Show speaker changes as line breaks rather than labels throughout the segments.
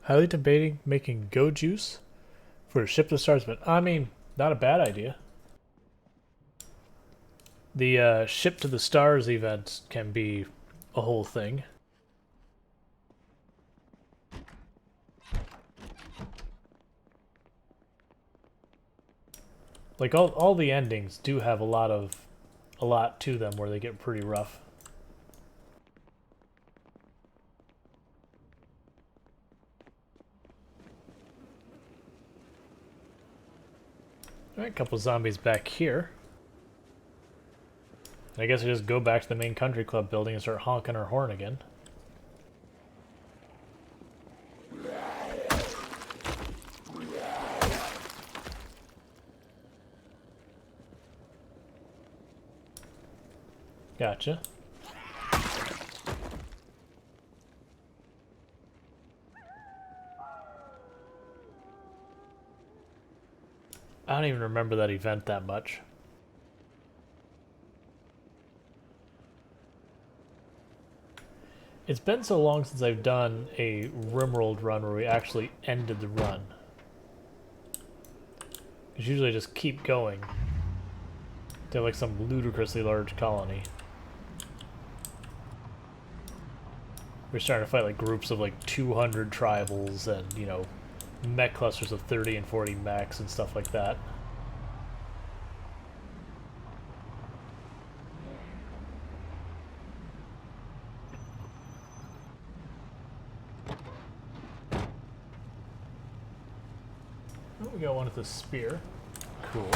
Highly debating making go juice for a ship to stars, but I mean, not a bad idea. The ship to the stars event can be a whole thing. Like all the endings do have a lot to them where they get pretty rough. Alright, a couple zombies back here. I guess we just go back to the main country club building and start honking our horn again. Gotcha. I don't even remember that event that much. It's been so long since I've done a Rimworld run where we actually ended the run. Because usually I just keep going to like some ludicrously large colony. We're starting to fight like groups of like 200 tribals and, you know, mech clusters of 30 and 40 mechs and stuff like that. Oh, we got one with a spear. Cool.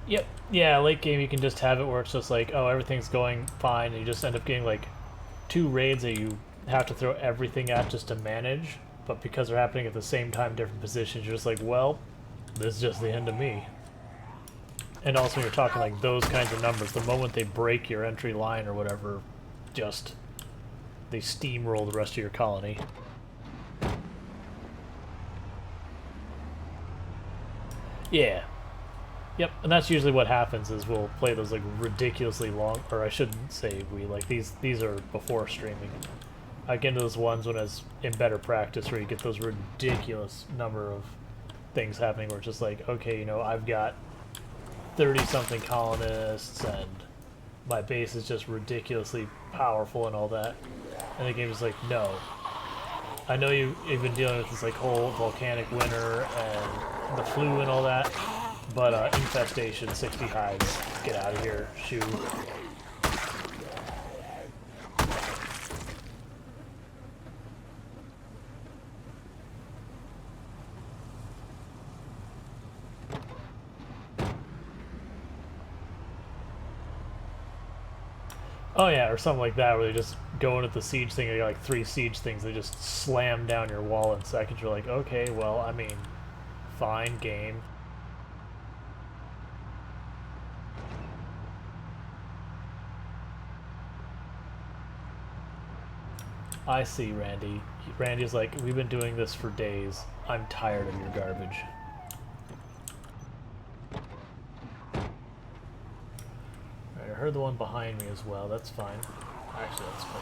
Yep. Yeah, late game you can just have it where it's just like, oh, everything's going fine, and you just end up getting like 2 raids that you have to throw everything at just to manage, but because they're happening at the same time, different positions, you're just like, well, this is just the end of me. And also when you're talking like those kinds of numbers, the moment they break your entry line or whatever, just they steamroll the rest of your colony. Yeah. Yep, and that's usually what happens is we'll play those like ridiculously long, or I shouldn't say we, like these are before streaming. I get into those ones when it's in better practice where you get those ridiculous number of things happening where it's just like, okay, you know, I've got 30-something colonists and my base is just ridiculously powerful and all that. And the game is like, no. I know you've been dealing with this like whole volcanic winter and the flu and all that, but infestation, 60 hives, get out of here, shoo. Oh yeah, or something like that, where they just go in at the siege thing, and you got like 3 siege things, they just slam down your wall in seconds, you're like, okay, well, I mean, fine, game. I see, Randy. Randy's like, we've been doing this for days. I'm tired of your garbage. Alright, I heard the one behind me as well. That's fine. Actually, that's fine.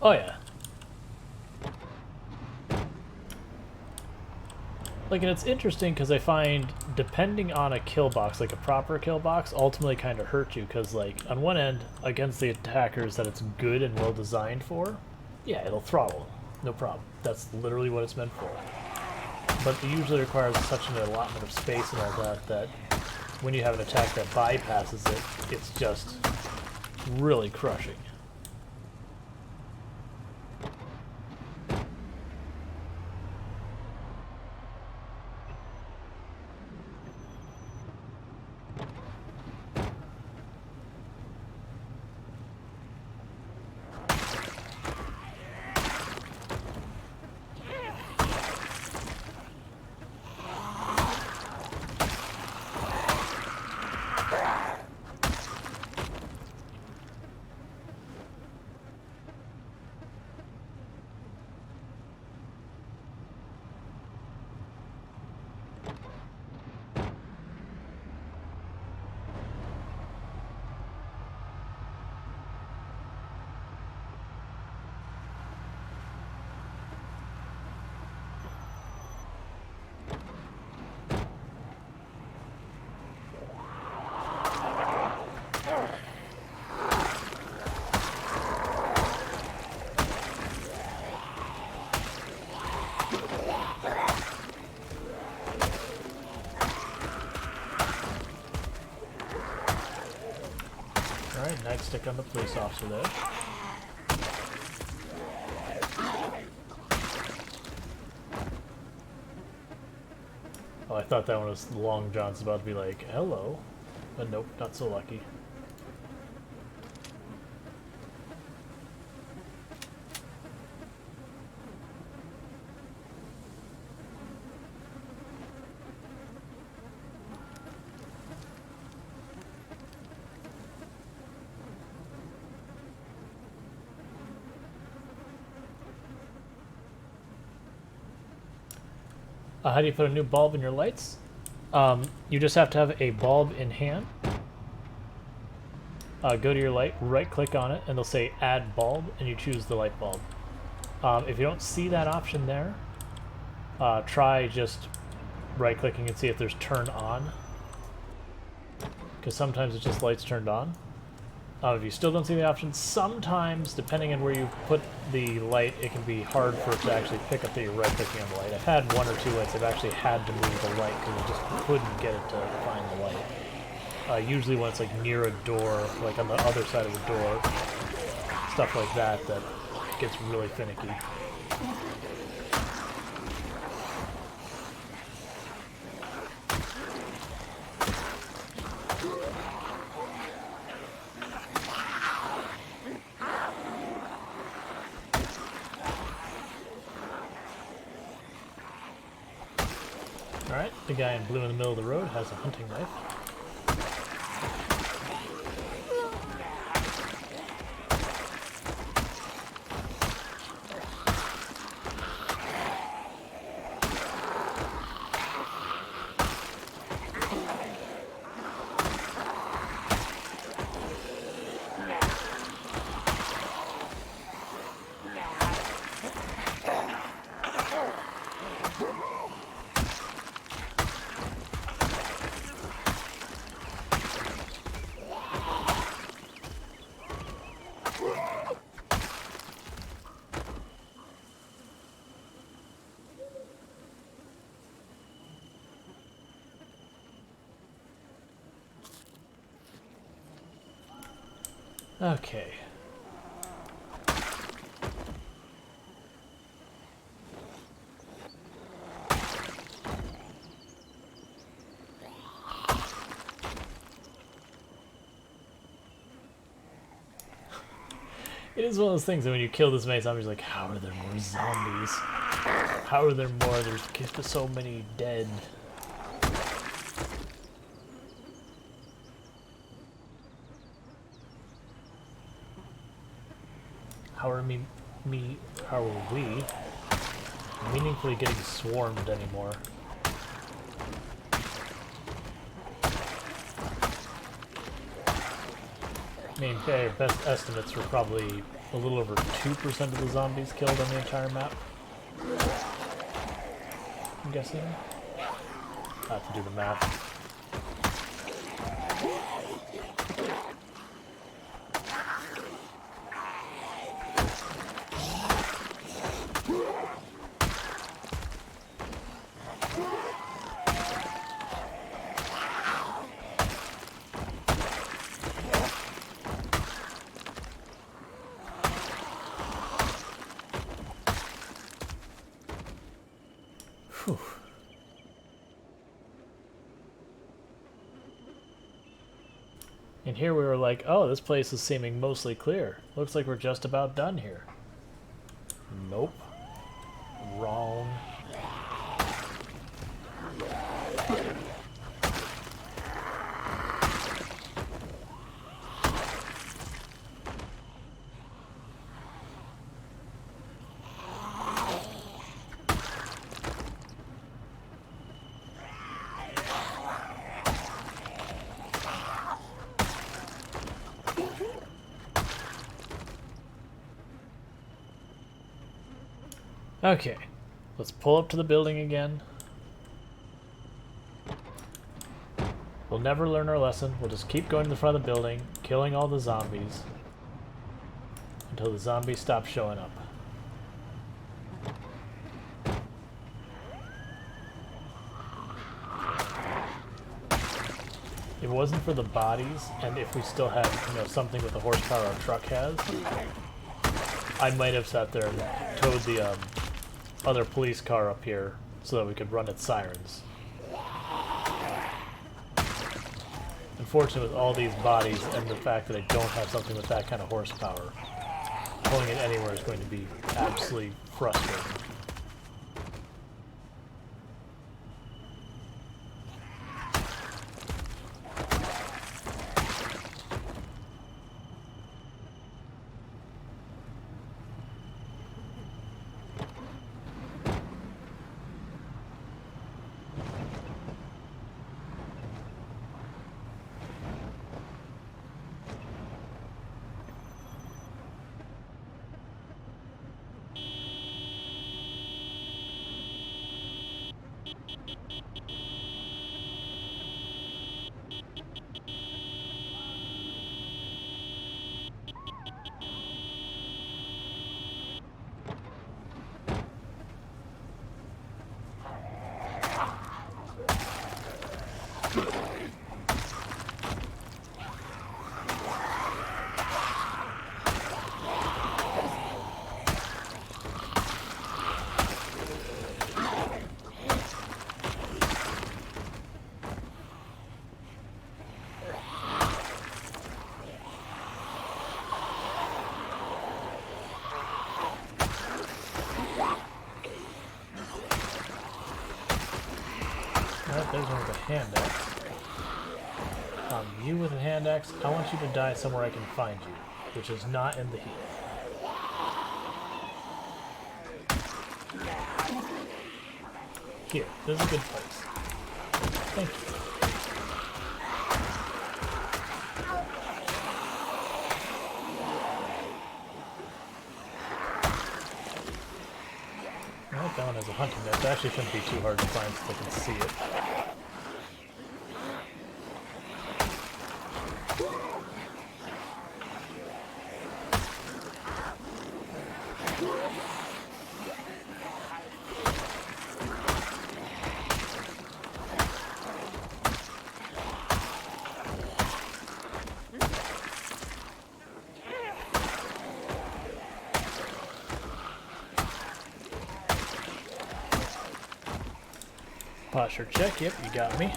Oh yeah. Like, and it's interesting because I find, depending on a kill box, like a proper kill box, ultimately kind of hurt you because, like, on one end, against the attackers that it's good and well designed for, yeah, it'll throttle. no problem. That's literally what it's meant for. But it usually requires such an allotment of space and all that that when you have an attack that bypasses it, it's just really crushing. Alright, nightstick on the police officer there. Oh, I thought that one was Long John's about to be like, hello. But nope, not so lucky. How do you put a new bulb in your lights? You just have to have a bulb in hand. Go to your light, right-click on it, and they'll say Add Bulb, and you choose the light bulb. If you don't see that option there, try just right-clicking and see if there's Turn On. Because sometimes it just lights turned on. If you still don't see the option, sometimes, depending on where you put the light, it can be hard for it to actually pick up that you're right-clicking on the light. I've had one or two lights I've actually had to move the light because I just couldn't get it to find the light. Usually when it's like near a door, like on the other side of the door, stuff like that, that gets really finicky. Alright, the guy in blue in the middle of the road has a hunting knife. Okay. It is one of those things that when you kill this many zombies, like, how are there more zombies? How are there more? There's so many dead. How are how are we meaningfully getting swarmed anymore? I mean, okay, best estimates were probably a little over 2% of the zombies killed on the entire map. I'm guessing. I have to do the math. And here we were like, oh, this place is seeming mostly clear. Looks like we're just about done here. Nope. Wrong. Okay, let's pull up to the building again. We'll never learn our lesson. We'll just keep going to the front of the building, killing all the zombies until the zombies stop showing up. If it wasn't for the bodies, and if we still had, something with the horsepower our truck has, I might have sat there and towed the other police car up here so that we could run its sirens. Unfortunately, with all these bodies and the fact that I don't have something with that kind of horsepower, pulling it anywhere is going to be absolutely frustrating. There's one with a hand axe. You with a hand axe, I want you to die somewhere I can find you, which is not in the heat. Here, this is a good place. Thank you. Well, that one has a hunting net. It actually shouldn't be too hard to find so they can see it. Posture check, yep, you got me.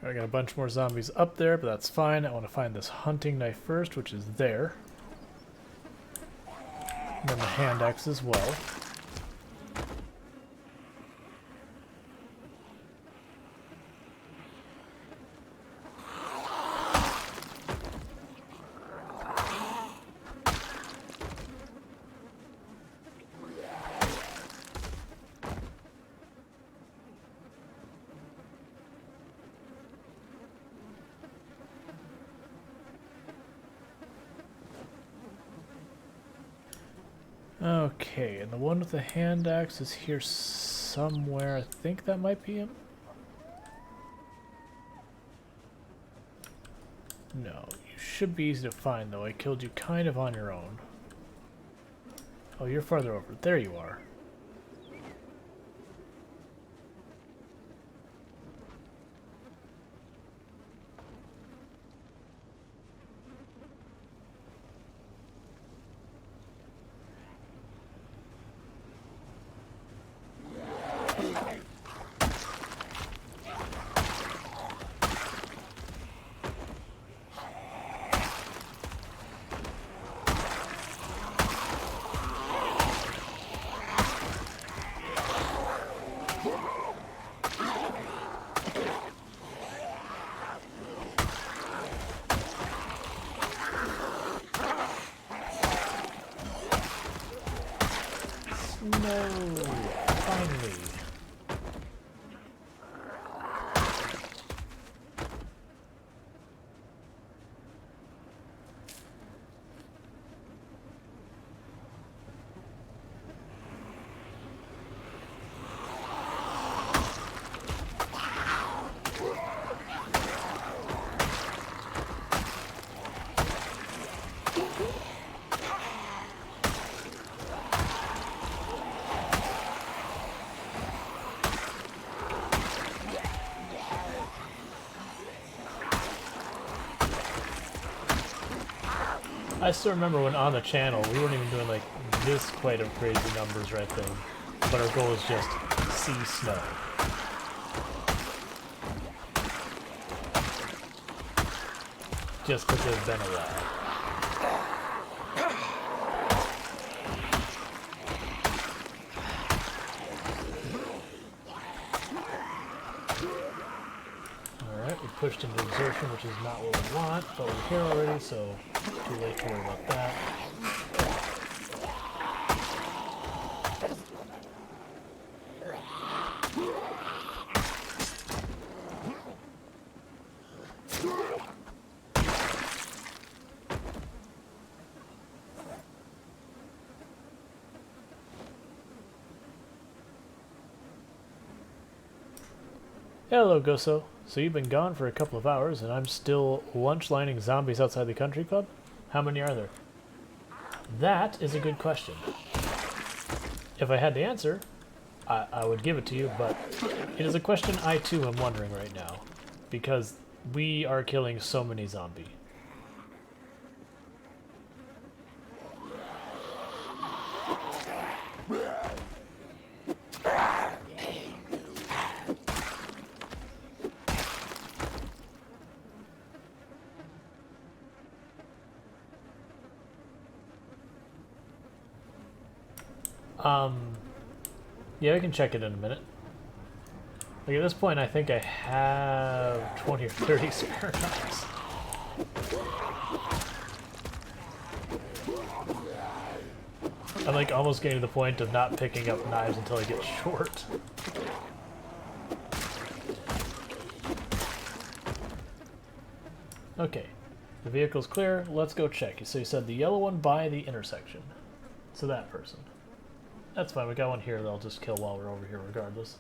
I got a bunch more zombies up there, but that's fine. I want to find this hunting knife first, which is there. And then the hand axe as well. Okay, and the one with the hand axe is here somewhere. I think that might be him. No, you should be easy to find though. I killed you kind of on your own. Oh, you're farther over. There you are. I still remember when on the channel, we weren't even doing like this quite of crazy numbers or anything, but our goal is just see snow. Just because it's been a while. Alright, we pushed into exertion, which is not what we want, but we're here already, so too late to worry about that. Hello, Goso. So you've been gone for a couple of hours, and I'm still lunch-lining zombies outside the country club? How many are there? That is a good question. If I had the answer, I would give it to you, but it is a question I too am wondering right now, because we are killing so many zombies. Yeah, we can check it in a minute. Like at this point, I think I have 20 or 30 spare knives. I'm like almost getting to the point of not picking up knives until I get short. Okay, the vehicle's clear. Let's go check. So you said the yellow one by the intersection. So that person. That's fine, we got one here that I'll just kill while we're over here regardless.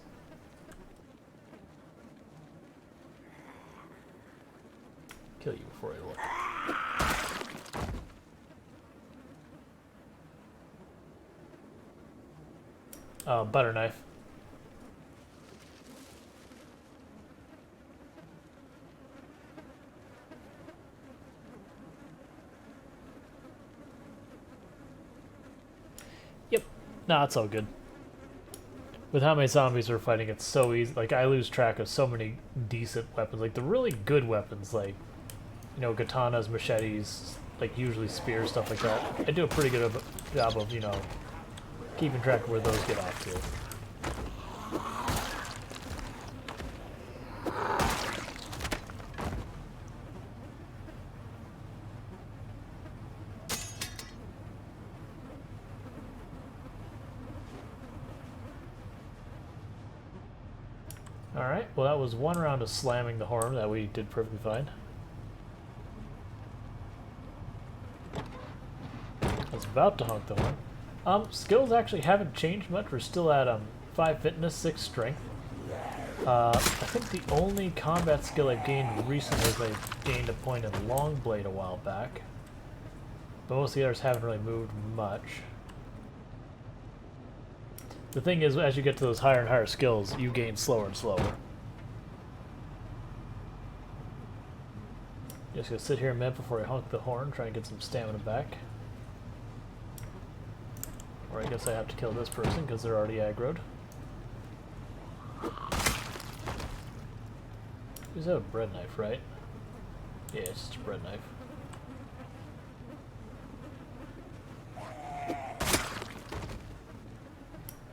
Kill you before I look. Butter knife. Yep. Nah, it's all good. With how many zombies we're fighting, it's so easy. Like, I lose track of so many decent weapons. Like, the really good weapons, like, you know, katanas, machetes, like, usually spears, stuff like that. I do a pretty good job of, you know, keeping track of where those get off to. Alright, well that was one round of slamming the horn that we did perfectly fine. I was about to honk the horn. Skills actually haven't changed much. We're still at 5 fitness, 6 strength. I think the only combat skill I've gained recently is I gained a point in long blade a while back. But most of the others haven't really moved much. The thing is, as you get to those higher and higher skills, you gain slower and slower. Just gonna sit here a minute before I honk the horn, try and get some stamina back. Or I guess I have to kill this person because they're already aggroed. Is that a bread knife, right? Yeah, it's just a bread knife.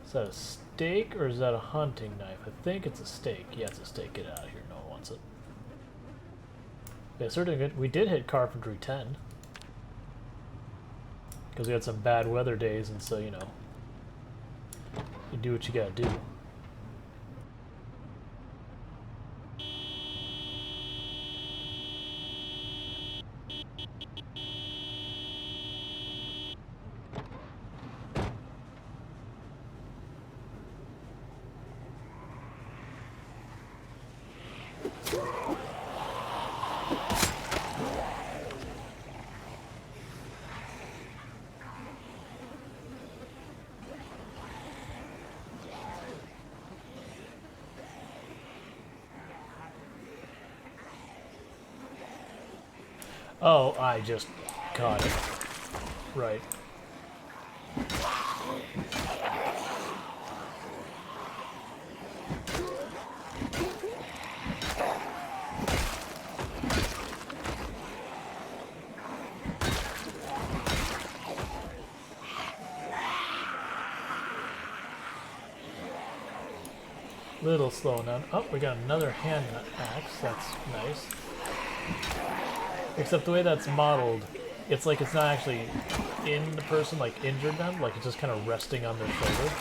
Is that a steak or is that a hunting knife? I think it's a steak. Yeah, it's a steak. Get out of here. No one wants it. Yeah, certainly good. We did hit carpentry 10. Because we had some bad weather days, and so, you know, you do what you gotta do. Oh, I just caught it. Right. Little slow now. Oh, we got another hand axe. That's nice. Except the way that's modeled, it's like it's not actually in the person, like injured them, like it's just kind of resting on their shoulder.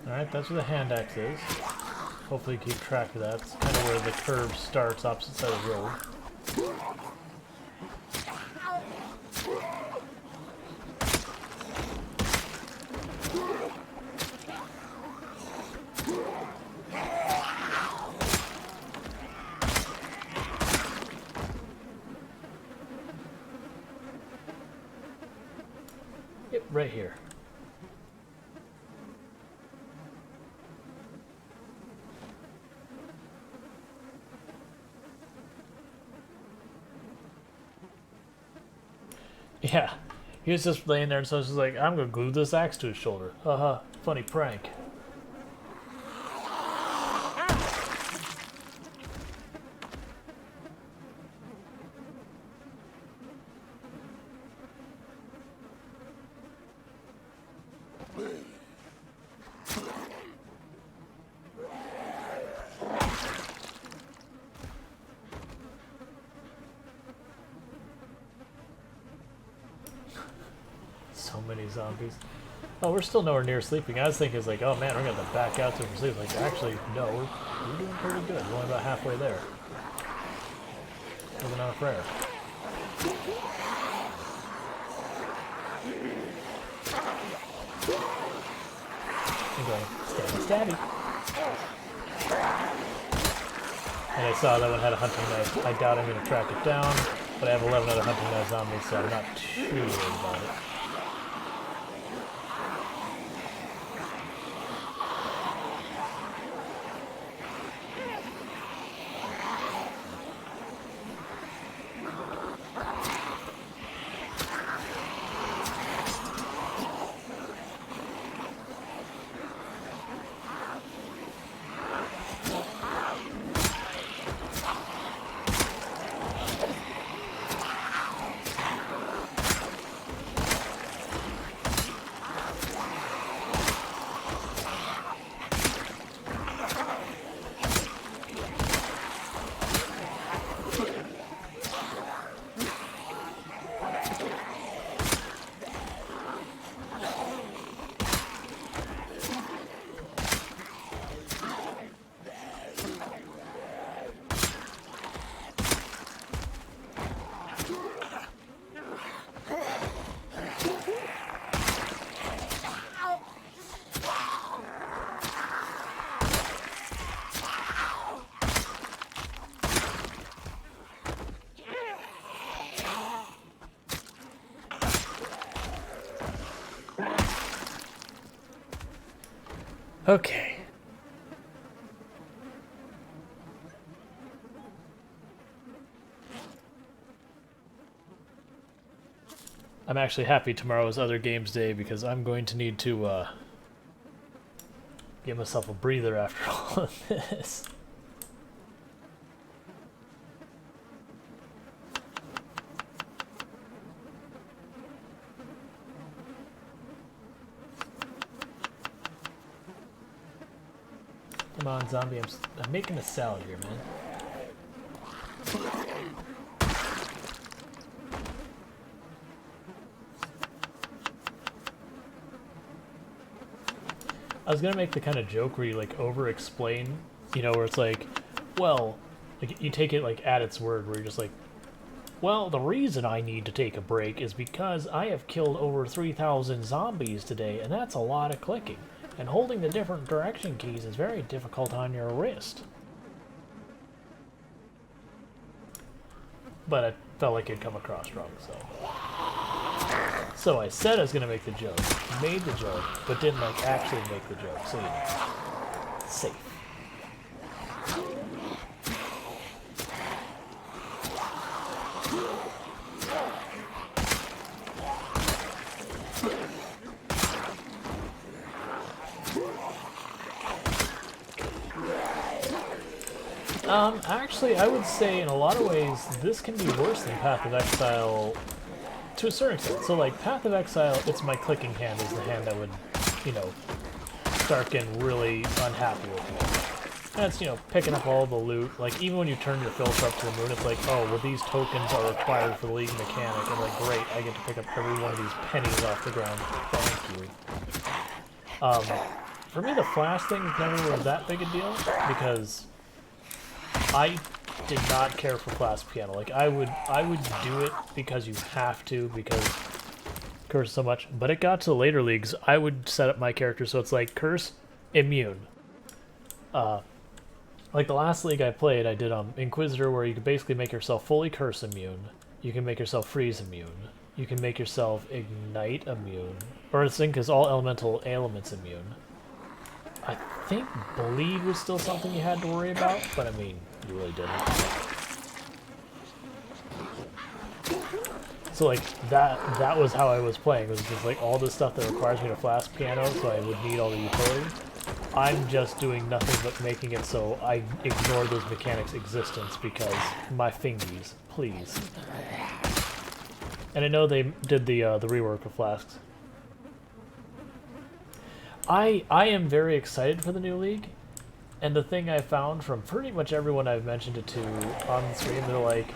Alright, that's where the hand axe is. Hopefully keep track of that. It's kind of where the curve starts, opposite side of the road. Yep, right here. Yeah, he was just laying there and so she's like, I'm gonna glue this axe to his shoulder. Haha, funny prank. So many zombies. Oh, we're still nowhere near sleeping. I was thinking, it's like, oh man, we're gonna have to back out to sleep. Like, actually, no, we're doing pretty good. We're only about halfway there. Living on a prayer. I'm going, stabby, stabby. And I saw that one had a hunting knife. I doubt I'm gonna track it down, but I have 11 other hunting knives on me, so I'm not too worried about it. Okay. I'm actually happy tomorrow is other games day because I'm going to need to give myself a breather after all of this. Come on, zombie, I'm making a salad here, man. I was gonna make the kind of joke where you like over-explain, you know, where it's like, well, like you take it like at its word, where you're just like, Well, the reason I need to take a break is because I have killed over 3,000 zombies today, and that's a lot of clicking. And holding the different direction keys is very difficult on your wrist. But I felt like it'd come across wrong, so I said I was gonna make the joke, made the joke, but didn't like actually make the joke, so you know. Safe. Actually, I would say in a lot of ways, this can be worse than Path of Exile to a certain extent. So, like, Path of Exile, it's my clicking hand is the hand that would, you know, start getting really unhappy with me. And it's, you know, picking up all the loot. Like, even when you turn your filter up to the moon, it's like, oh, well, these tokens are required for the League mechanic. And, like, great, I get to pick up every one of these pennies off the ground. Thank you. For me, the flash thing never was that big a deal, because I did not care for class piano. Like I would do it because you have to, because curse so much. But it got to the later leagues, I would set up my character so it's like curse immune. Like the last league I played, I did Inquisitor, where you could basically make yourself fully curse immune. You can make yourself freeze immune. You can make yourself ignite immune, or I think is all elemental ailments immune. I think bleed was still something you had to worry about, but I mean, you really didn't. So like that was how I was playing. It was just like all this stuff that requires me to flash piano, so I would need all the utility. I'm just doing nothing but making it so I ignore those mechanics' existence because my fingies, please. And I know they did the rework of flasks. I am very excited for the new league, and the thing I found from pretty much everyone I've mentioned it to on the stream, they're like,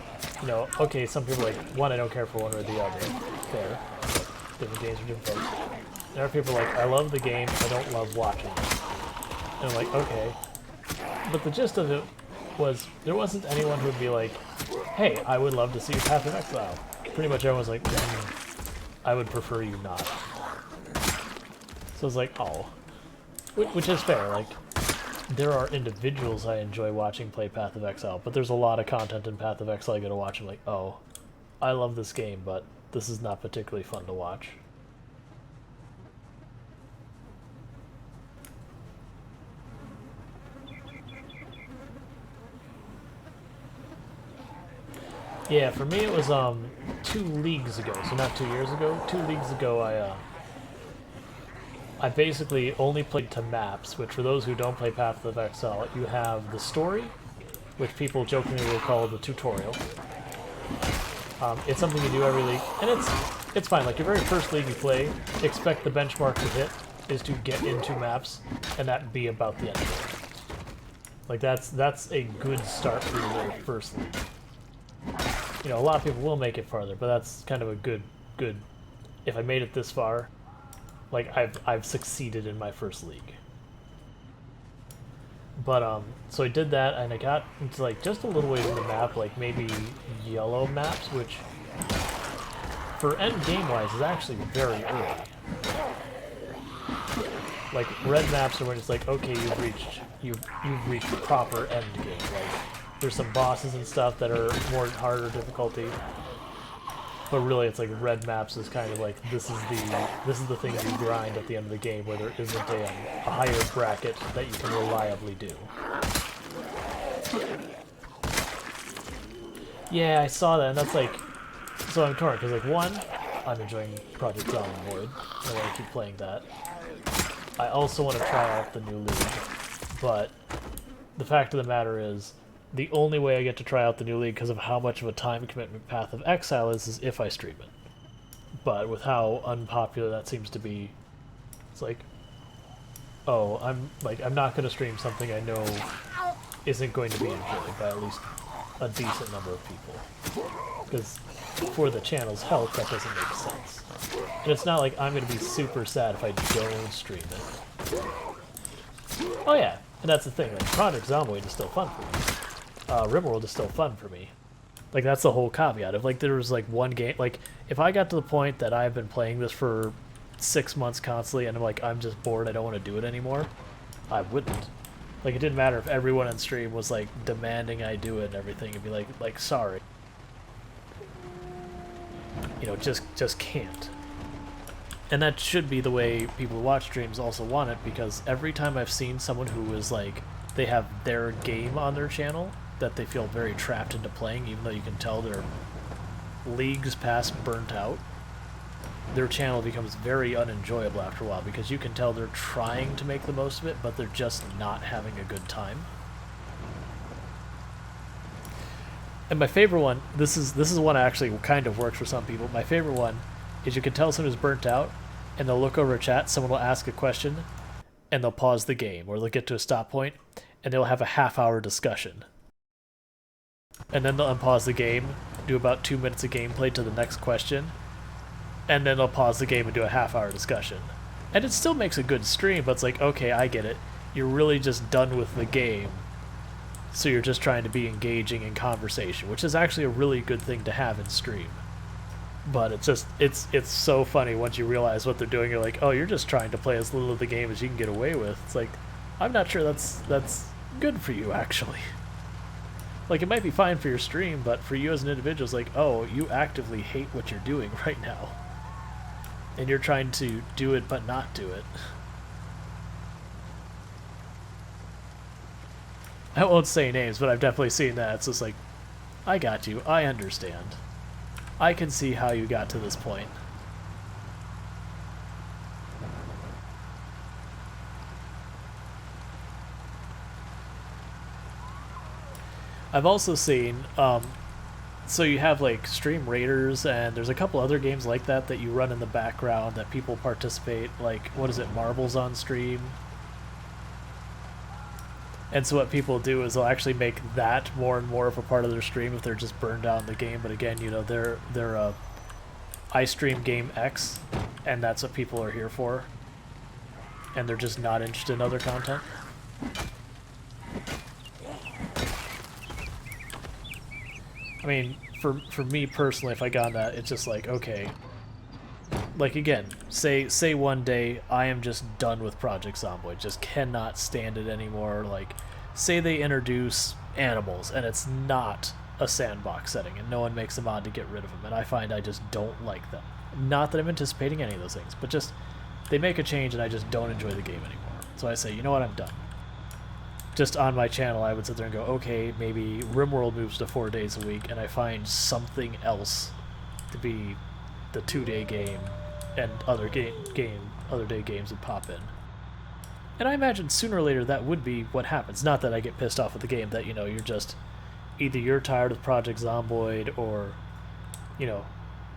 you know, okay, some people are like, one, I don't care for one or the other. Fair. Different games for different folks. And other people are like, I love the game, I don't love watching it. And I'm like, okay. But the gist of it was, there wasn't anyone who would be like, hey, I would love to see Path of Exile. Pretty much everyone's like, I would prefer you not. So it's like, oh. Which is fair, like, there are individuals I enjoy watching play Path of Exile, but there's a lot of content in Path of Exile I get to watch and like, oh, I love this game, but this is not particularly fun to watch. Yeah, for me it was 2 leagues ago, so not 2 years ago. 2 leagues ago I basically only played to maps, which for those who don't play Path of Exile, you have the story, which people jokingly will call the tutorial. It's something you do every league, and it's fine. Like your very first league you play, expect the benchmark to hit is to get into maps, and that be about the end of it. Like that's a good start for your very first league. You know, a lot of people will make it farther, but that's kind of a good. If I made it this far, like I've succeeded in my first league. But so I did that, and I got into like just a little ways in the map, like maybe yellow maps, which for end game wise is actually very early. Like red maps are when it's like, okay, you've reached proper end game. Like there's some bosses and stuff that are more harder difficulty. But really, it's like red maps is kind of like this is the thing you grind at the end of the game, where there isn't a higher bracket that you can reliably do. Yeah, I saw that, and that's like, so I'm torn because like one, I'm enjoying Project Zomboid, I want to keep playing that. I also want to try out the new league, but the fact of the matter is, the only way I get to try out the new league because of how much of a time commitment Path of Exile is if I stream it. But with how unpopular that seems to be, it's like, oh, I'm not going to stream something I know isn't going to be enjoyed by at least a decent number of people. Because for the channel's health, that doesn't make sense. And it's not like I'm going to be super sad if I don't stream it. Oh yeah, and that's the thing, like, Project Zomboid is still fun for me. RimWorld is still fun for me. Like, that's the whole caveat. If, like, there was, like, one game... Like, if I got to the point that I've been playing this for 6 months constantly and I'm like, I'm just bored, I don't want to do it anymore, I wouldn't. Like, it didn't matter if everyone on stream was, like, demanding I do it and everything. It'd be like, sorry. You know, just can't. And that should be the way people who watch streams also want it, because every time I've seen someone who is, like, they have their game on their channel that they feel very trapped into playing, even though you can tell they're leagues past burnt out, their channel becomes very unenjoyable after a while, because you can tell they're trying to make the most of it, but they're just not having a good time. And my favorite one, this is one that actually kind of works for some people. My favorite one is you can tell someone who's burnt out, and they'll look over a chat, someone will ask a question, and they'll pause the game, or they'll get to a stop point, and they'll have a half-hour discussion. And then they'll unpause the game, do about 2 minutes of gameplay to the next question, and then they'll pause the game and do a half-hour discussion. And it still makes a good stream, but it's like, okay, I get it. You're really just done with the game, so you're just trying to be engaging in conversation, which is actually a really good thing to have in stream. But it's just, it's so funny once you realize what they're doing. You're like, oh, you're just trying to play as little of the game as you can get away with. It's like, I'm not sure that's good for you, actually. Like, it might be fine for your stream, but for you as an individual, it's like, oh, you actively hate what you're doing right now. And you're trying to do it but not do it. I won't say names, but I've definitely seen that. It's just like, I got you. I understand. I can see how you got to this point. I've also seen, so you have like Stream Raiders, and there's a couple other games like that that you run in the background that people participate, like, what is it, Marbles on Stream? And so what people do is they'll actually make that more and more of a part of their stream if they're just burned out in the game. But again, you know, they're I stream game X, and that's what people are here for. And they're just not interested in other content. I mean, for me personally, if I got that, it's just like, okay. Like, again, say one day I am just done with Project Zomboid, just cannot stand it anymore. Like, say they introduce animals and it's not a sandbox setting and no one makes a mod to get rid of them, and I find I just don't like them. Not that I'm anticipating any of those things, but just they make a change and I just don't enjoy the game anymore. So I say, you know what, I'm done. Just on my channel, I would sit there and go, okay, maybe RimWorld moves to 4 days a week, and I find something else to be the 2-day game, and other day games would pop in. And I imagine sooner or later that would be what happens. Not that I get pissed off with the game, that, you know, you're just, either you're tired of Project Zomboid, or, you know,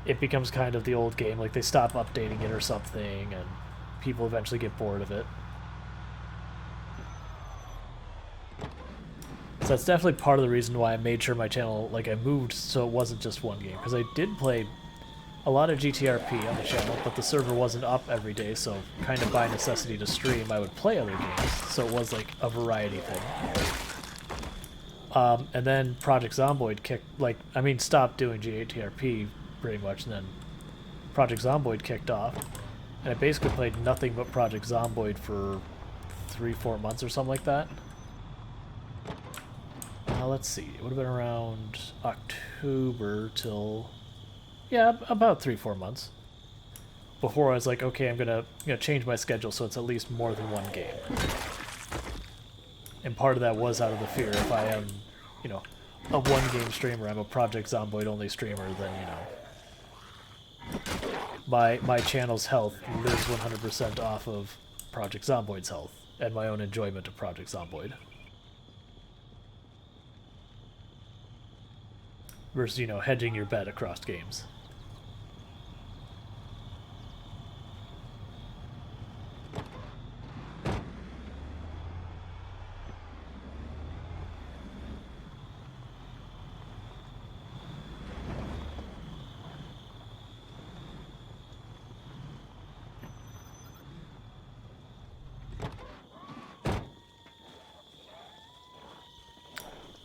it becomes kind of the old game, like they stop updating it or something, and people eventually get bored of it. So that's definitely part of the reason why I made sure my channel, like, I moved so it wasn't just one game. Because I did play a lot of GTRP on the channel, but the server wasn't up every day, so kind of by necessity to stream, I would play other games. So it was like a variety thing. And then Project Zomboid stopped doing GTRP pretty much, and then Project Zomboid kicked off. And I basically played nothing but Project Zomboid for 3-4 months or something like that. Let's see, it would have been around October till, yeah, about 3-4 months before I was like, okay, I'm gonna change my schedule so it's at least more than one game. And part of that was out of the fear, if I am, you know, a one-game streamer, I'm a Project Zomboid only streamer, then, you know, my channel's health lives 100% off of Project Zomboid's health and my own enjoyment of Project Zomboid. Versus, you know, hedging your bet across games.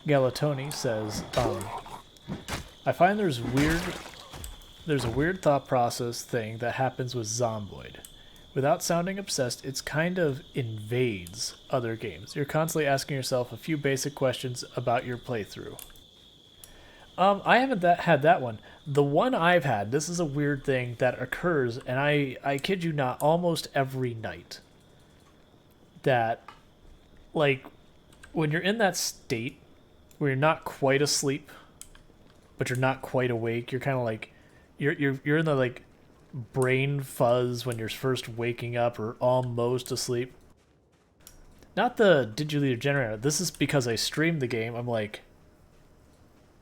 Galatoni says, I find there's a weird thought process thing that happens with Zomboid. Without sounding obsessed, it's kind of invades other games. You're constantly asking yourself a few basic questions about your playthrough. I haven't had that one. The one I've had, this is a weird thing that occurs, and I kid you not, almost every night. That, like, when you're in that state where you're not quite asleep, but you're not quite awake, you're kind of like, you're in the, like, brain fuzz when you're first waking up or almost asleep. Not the digitally generated. This is because I streamed the game. I'm like,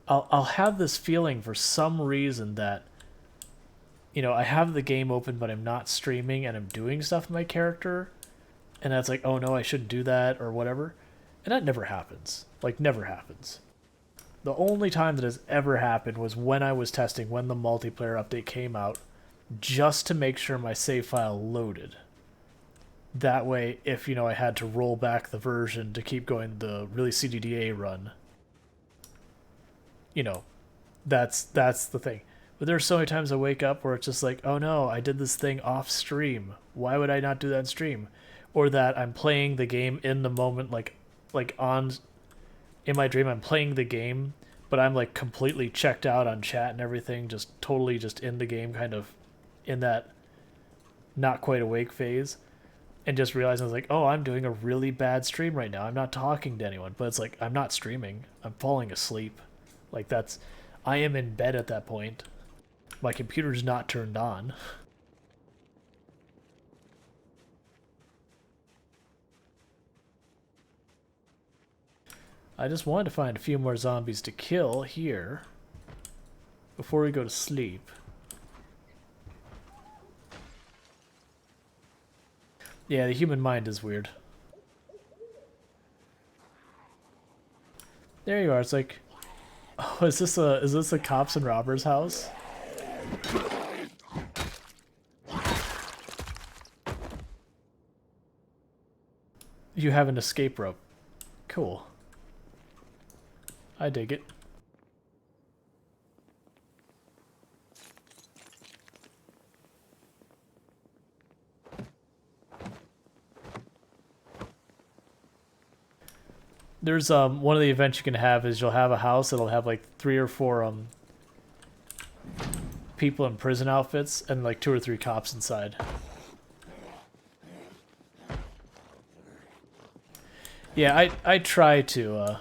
I'll have this feeling for some reason that, you know, I have the game open but I'm not streaming and I'm doing stuff with my character, and that's like, oh no, I shouldn't do that or whatever. And that never happens. Like, never happens. The only time that has ever happened was when I was testing when the multiplayer update came out, just to make sure my save file loaded. That way, if, you know, I had to roll back the version to keep going the really CDDA run, you know, that's the thing. But there's so many times I wake up where it's just like, oh no, I did this thing off stream. Why would I not do that in stream? Or that I'm playing the game in the moment, like on, in my dream I'm playing the game, but I'm like completely checked out on chat and everything, just totally just in the game, kind of in that not quite awake phase, and just realizing I was like, oh, I'm doing a really bad stream right now. I'm not talking to anyone, but it's like, I'm not streaming. I'm falling asleep. Like, that's, I am in bed at that point. My computer's not turned on. I just wanted to find a few more zombies to kill here before we go to sleep. Yeah, the human mind is weird. There you are. It's like, oh, is this a cops and robbers house? You have an escape rope. Cool. I dig it. There's one of the events you can have is you'll have a house that'll have like 3 or 4 people in prison outfits and like 2 or 3 cops inside. Yeah, I try to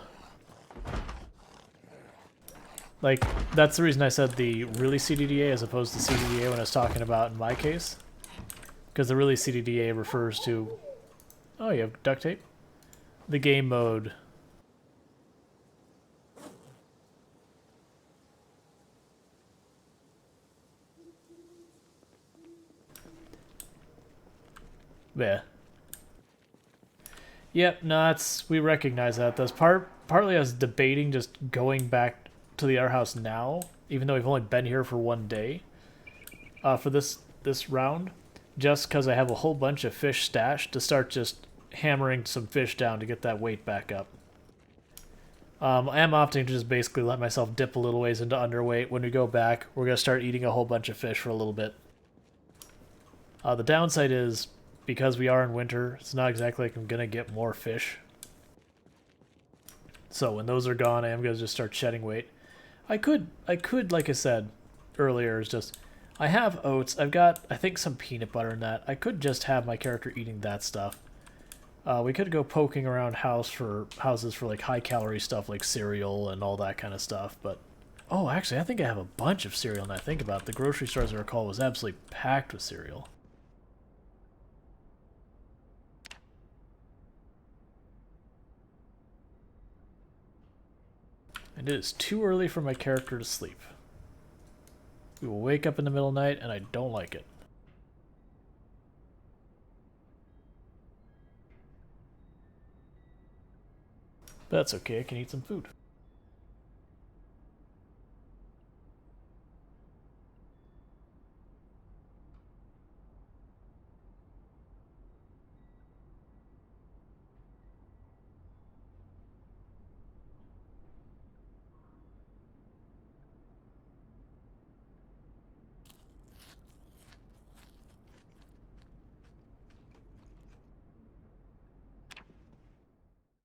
like, that's the reason I said the really CDDA as opposed to CDDA when I was talking about in my case, because the really CDDA refers to, oh, you have duct tape, the game mode. Yeah. Yep, no, we recognize that. That's partly us debating just going back to the other house now, even though we've only been here for 1 day, for this round, just because I have a whole bunch of fish stashed to start just hammering some fish down to get that weight back up. I am opting to just basically let myself dip a little ways into underweight. When we go back, we're going to start eating a whole bunch of fish for a little bit. The downside is, because we are in winter, it's not exactly like I'm going to get more fish. So when those are gone, I am going to just start shedding weight. I could, like I said earlier, is just, I have oats. I've got, I think, some peanut butter in that. I could just have my character eating that stuff. We could go poking around houses for like high-calorie stuff like cereal and all that kind of stuff, but... Oh, actually, I think I have a bunch of cereal now I think about it. The grocery store, as I recall, was absolutely packed with cereal. And it is too early for my character to sleep. We will wake up in the middle of the night, and I don't like it. But that's okay, I can eat some food.